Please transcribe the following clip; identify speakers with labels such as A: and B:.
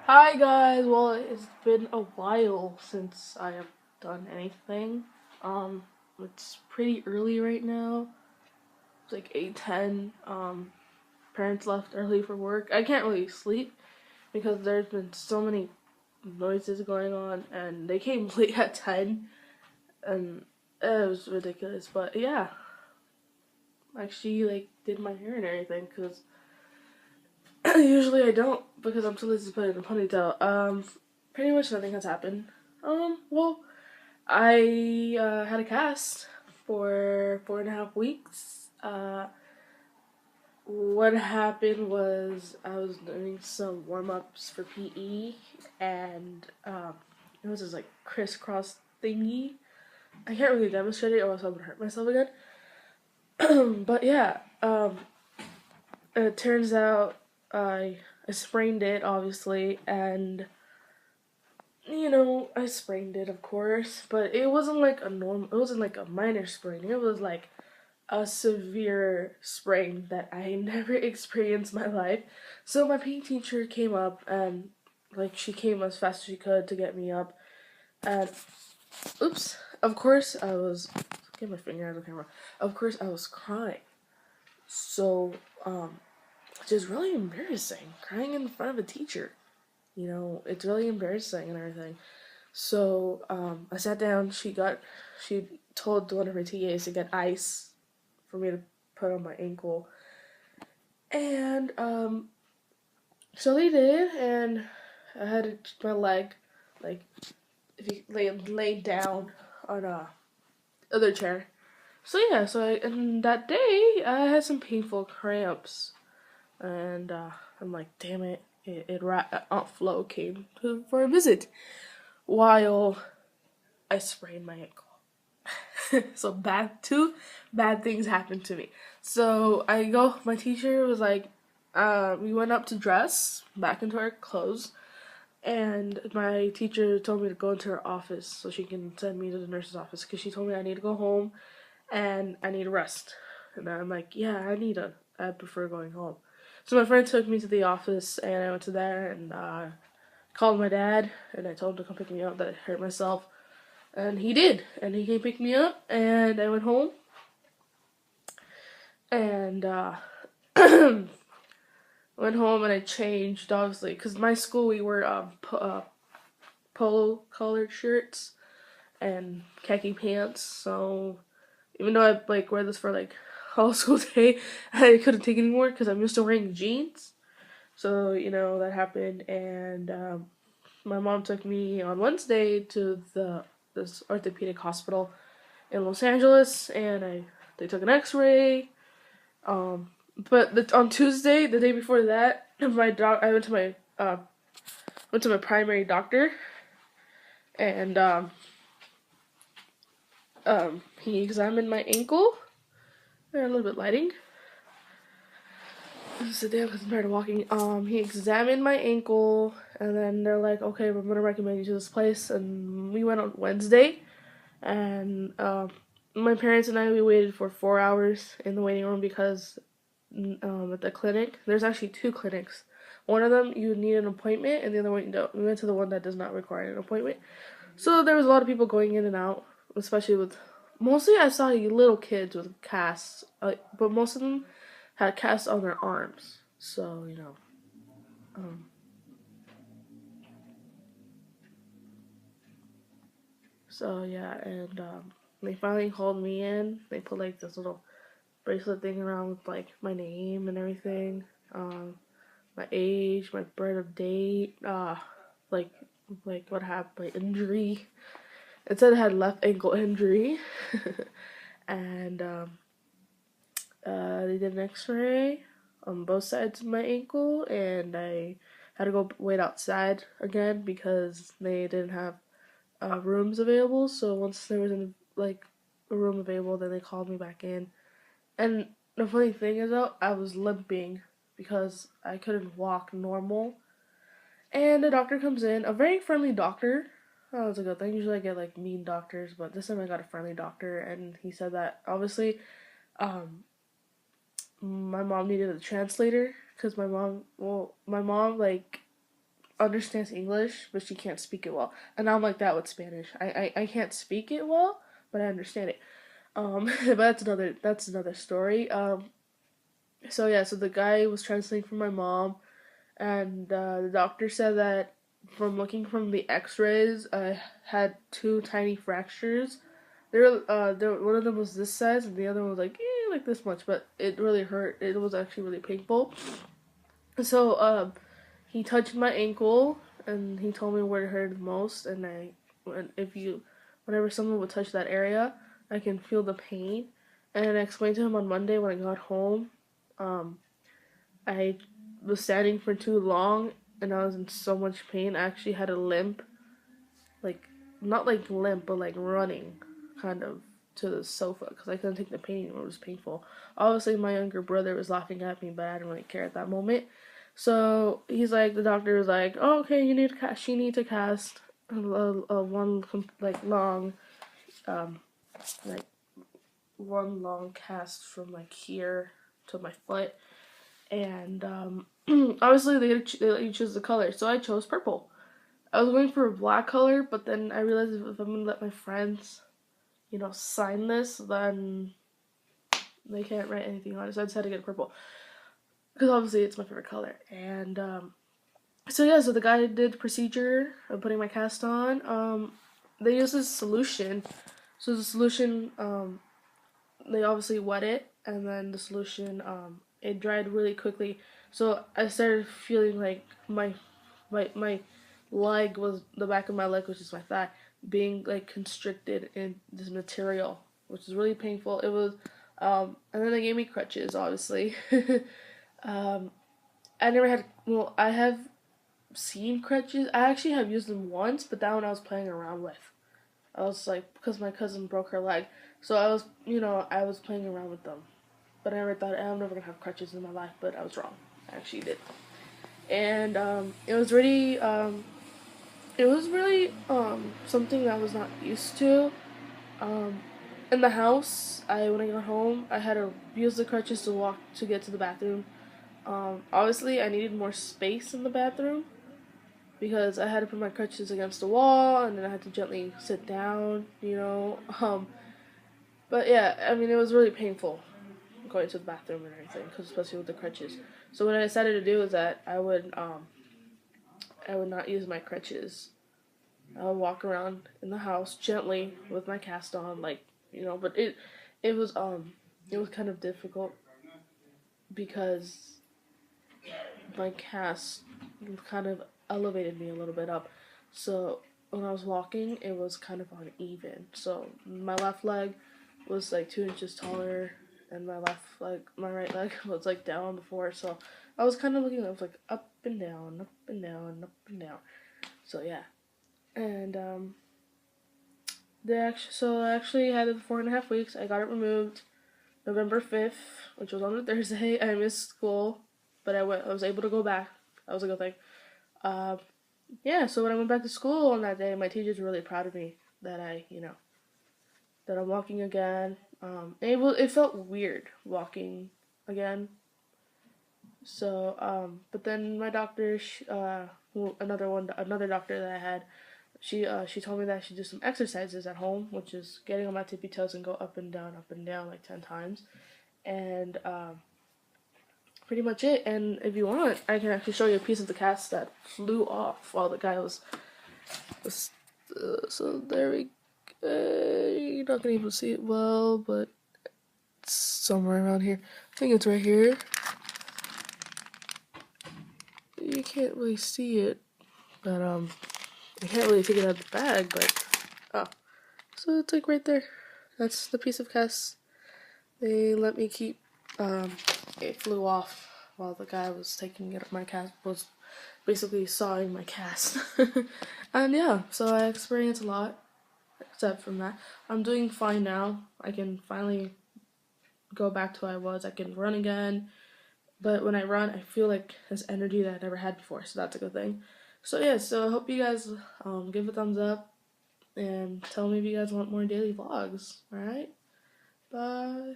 A: Hi guys, well it's been a while since I have done anything. Um it's pretty early right now. It's like 8:10. Parents left early for work. I can't really sleep because there's been so many noises going on and they came late at 10 and it was ridiculous. But yeah, like she like did my hair and everything cuz usually I don't because I'm too lazy to put it in a ponytail. Pretty much nothing has happened. Well, I had a cast for 4.5 weeks. What happened was I was doing some warm ups for PE, and it was this like crisscross thingy. I can't really demonstrate it, or else I'm gonna hurt myself again. But yeah, it turns out I sprained it obviously, and I sprained it, of course, but it wasn't like a normal. It wasn't like a minor sprain. It was like a severe sprain that I never experienced in my life. So my PE teacher came up and like she came as fast as she could to get me up. And oops, of course I was get my finger out of the camera. Of course I was crying. So which is really embarrassing, crying in front of a teacher. It's really embarrassing and everything. So I sat down. She told one of her TAs to get ice for me to put on my ankle, and so they did, and I had my leg, like if you lay down on a other chair. So yeah, and that day I had some painful cramps, and I'm like, damn it, Aunt Flo came for a visit while I sprained my ankle. So two bad things happened to me. So my teacher was like, we went up to dress back into our clothes, and my teacher told me to go into her office so she can send me to the nurse's office because she told me I need to go home and I need to rest. And I'm like, yeah, I prefer going home. So my friend took me to the office and I went to there and called my dad and I told him to come pick me up that I hurt myself. And he did. And he came pick me up and I went home. And went home and I changed, obviously, because my school we wear polo collared shirts and khaki pants. So even though I like wear this for like all school day, I couldn't take it anymore because I'm used to wearing jeans. So that happened, and my mom took me on Wednesday to this orthopedic hospital in Los Angeles, and they took an X-ray. But on Tuesday, the day before that, I went to my primary doctor, and he examined my ankle. A little bit lighting. Sit down because I'm tired of walking. He examined my ankle, and then they're like, "Okay, we're gonna recommend you to this place." And we went on Wednesday, and my parents and we waited for 4 hours in the waiting room because at the clinic, there's actually two clinics. One of them you need an appointment, and the other one you don't. We went to the one that does not require an appointment. So there was a lot of people going in and out, especially with. Mostly, I saw little kids with casts, but most of them had casts on their arms. So Um, so yeah, and they finally called me in. They put like this little bracelet thing around with like my name and everything, my age, my birth of date, like what happened, my injury. It said I had left ankle injury, and they did an X-ray on both sides of my ankle, and I had to go wait outside again because they didn't have rooms available. So once there was like a room available, then they called me back in. And the funny thing is, though, I was limping because I couldn't walk normal. And the doctor comes in, a very friendly doctor. That was a good thing. Usually I get like mean doctors, but this time I got a friendly doctor, and he said that obviously, my mom needed a translator because my mom like understands English, but she can't speak it well. And I'm like that with Spanish. I can't speak it well, but I understand it. But that's another story. So yeah, so the guy was translating for my mom, and the doctor said that from looking from the X-rays, I had two tiny fractures. One of them was this size, and the other one was like this much, but it really hurt. It was actually really painful. So he touched my ankle, and he told me where it hurt the most. And whenever someone would touch that area, I can feel the pain. And I explained to him on Monday when I got home. Um, I was standing for too long, and I was in so much pain. I actually had a limp, like not like limp, but like running, kind of to the sofa because I couldn't take the pain anymore. It was painful. Obviously, my younger brother was laughing at me, but I didn't really care at that moment. So the doctor was like, "Oh, okay, you need to cast. She needs to cast one like long, um, like one long cast from like here to my foot." And obviously they let you choose the color, so I chose purple. I was going for a black color, but then I realized if I'm gonna let my friends, sign this, then they can't write anything on it. So I decided to get purple because obviously it's my favorite color. And so yeah, so the guy did the procedure of putting my cast on. They used this solution. So the solution, they obviously wet it, and then the solution, it dried really quickly. So I started feeling like my leg was the back of my leg, which is my thigh, being like constricted in this material, which is really painful. It was, and then they gave me crutches, obviously. um, I never had. Well, I have seen crutches. I actually have used them once, but that one I was playing around with. I was like, because my cousin broke her leg, so I was playing around with them. But I never thought I'm never gonna have crutches in my life, but I was wrong. I actually did, and it was really something that I was not used to. Um, in the house, when I got home, I had to use the crutches to walk to get to the bathroom. Obviously, I needed more space in the bathroom because I had to put my crutches against the wall, and then I had to gently sit down. But yeah, I mean, it was really painful going to the bathroom and everything, cause especially with the crutches. So what I decided to do is that I would not use my crutches. I would walk around in the house gently with my cast on, but it was it was kind of difficult because my cast kind of elevated me a little bit up. So when I was walking, it was kind of uneven. So my left leg was like 2 inches taller, and my right leg was like down on the floor. So I was kind of looking, I was like up and down, up and down, up and down. So yeah, and I actually had it for 4.5 weeks. I got it removed November 5th, which was on a Thursday. I missed school, but I was able to go back. That was a good thing. Uh, yeah, so when I went back to school on that day, my teachers were really proud of me that that I'm walking again. It felt weird walking again. So, but then my doctor, another doctor that I had, she told me that I should do some exercises at home, which is getting on my tippy toes and go up and down like 10 times, and pretty much it. And if you want, I can actually show you a piece of the cast that flew off while the guy was so there we go. You're not gonna even see it well, but it's somewhere around here. I think it's right here. You can't really see it, but I can't really take it out of the bag, but so it's like right there. That's the piece of cast they let me keep. It flew off while the guy was taking it. My cast was basically sawing my cast, and yeah, so I experienced a lot. Except from that, I'm doing fine now. I can finally go back to who I was. I can run again. But when I run, I feel like this energy that I never had before, so that's a good thing. So yeah, so I hope you guys give a thumbs up and tell me if you guys want more daily vlogs. Alright? Bye.